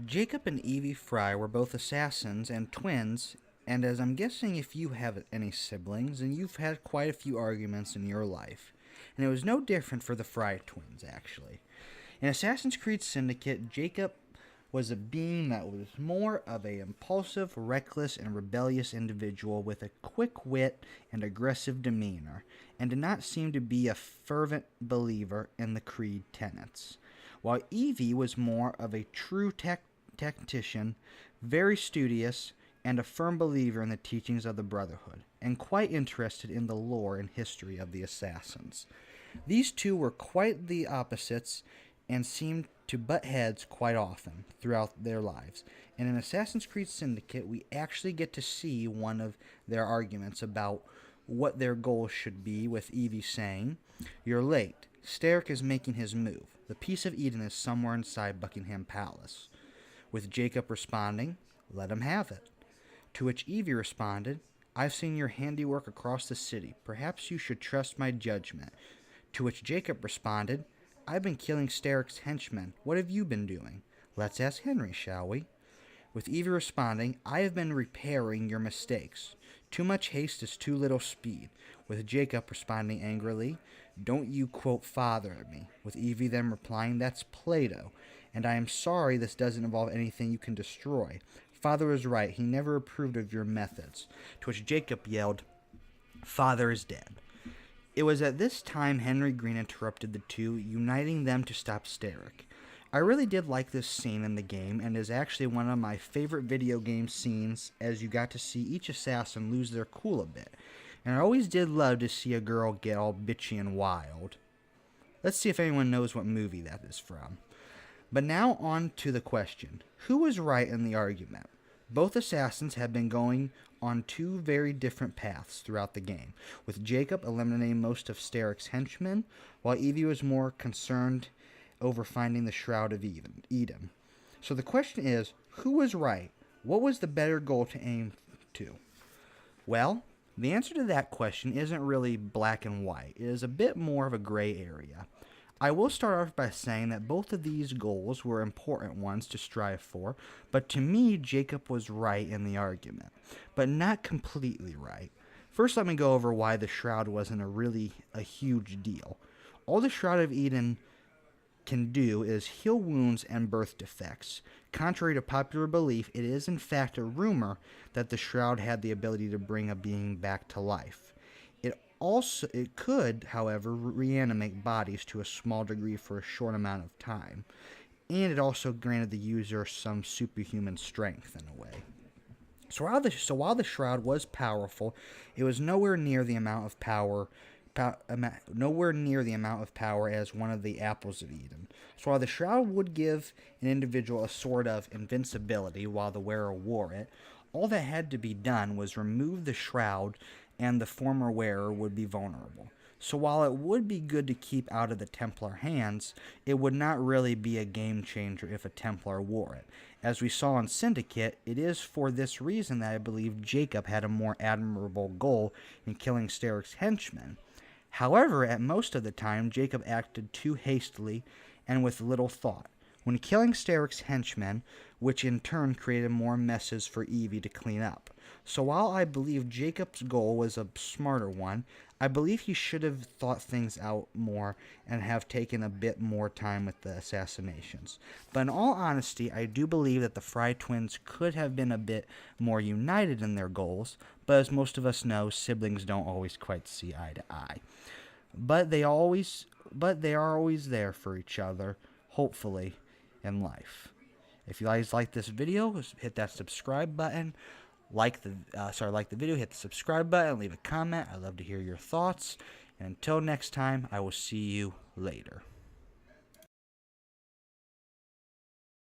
Jacob and Evie Frye were both assassins and twins, and as I'm guessing if you have any siblings, then you've had quite a few arguments in your life. And it was no different for the Frye twins, actually. In Assassin's Creed Syndicate, Jacob was a being that was more of a impulsive, reckless, and rebellious individual with a quick wit and aggressive demeanor, and did not seem to be a fervent believer in the Creed tenets. While Evie was more of a true tactician, very studious, and a firm believer in the teachings of the Brotherhood, and quite interested in the lore and history of the Assassins. These two were quite the opposites and seemed to butt heads quite often throughout their lives. And in Assassin's Creed Syndicate, we actually get to see one of their arguments about what their goals should be, with Evie saying, "You're late. Starrick is making his move. The Piece of Eden is somewhere inside Buckingham Palace." With Jacob responding, "Let him have it." To which Evie responded, "I've seen your handiwork across the city. Perhaps you should trust my judgment." To which Jacob responded, "I've been killing Starrick's henchmen. What have you been doing? Let's ask Henry, shall we?" With Evie responding, "I have been repairing your mistakes. Too much haste is too little speed." With Jacob responding angrily, "Don't you quote father at me." With Evie then replying, "That's Plato, and I am sorry this doesn't involve anything you can destroy. Father was right. He never approved of your methods." To which Jacob yelled, "Father is dead." It was at this time Henry Green interrupted the two, uniting them to stop Starrick. I really did like this scene in the game, and is actually one of my favorite video game scenes, as you got to see each assassin lose their cool a bit. And I always did love to see a girl get all bitchy and wild. Let's see if anyone knows what movie that is from. But now on to the question. Who was right in the argument? Both assassins had been going on two very different paths throughout the game, with Jacob eliminating most of Starrick's henchmen, while Evie was more concerned over finding the Shroud of Eden. So the question is, who was right? What was the better goal to aim to? Well, the answer to that question isn't really black and white. It is a bit more of a gray area. I will start off by saying that both of these goals were important ones to strive for, but to me, Jacob was right in the argument, but not completely right. First, let me go over why the Shroud wasn't a huge deal. All the Shroud of Eden can do is heal wounds and birth defects. Contrary to popular belief, it is in fact a rumor that the Shroud had the ability to bring a being back to life. It could, however, reanimate bodies to a small degree for a short amount of time, and it also granted the user some superhuman strength in a way. So while the Shroud was powerful, it was nowhere near the amount of power as one of the Apples of Eden. So while the Shroud would give an individual a sort of invincibility while the wearer wore it, all that had to be done was remove the Shroud and the former wearer would be vulnerable. So while it would be good to keep out of the Templar hands, it would not really be a game changer if a Templar wore it. As we saw in Syndicate, it is for this reason that I believe Jacob had a more admirable goal in killing Starrick's henchmen. However, at most of the time, Jacob acted too hastily and with little thought. When killing Starrick's henchmen, which in turn created more messes for Evie to clean up. So while I believe Jacob's goal was a smarter one, I believe he should have thought things out more and have taken a bit more time with the assassinations. But in all honesty, I do believe that the Frye twins could have been a bit more united in their goals, but as most of us know, siblings don't always quite see eye to eye. But they are always there for each other, hopefully, in life. If you guys like this video, hit that subscribe button. Like the video, hit the subscribe button, leave a comment. I'd love to hear your thoughts. And until next time, I will see you later.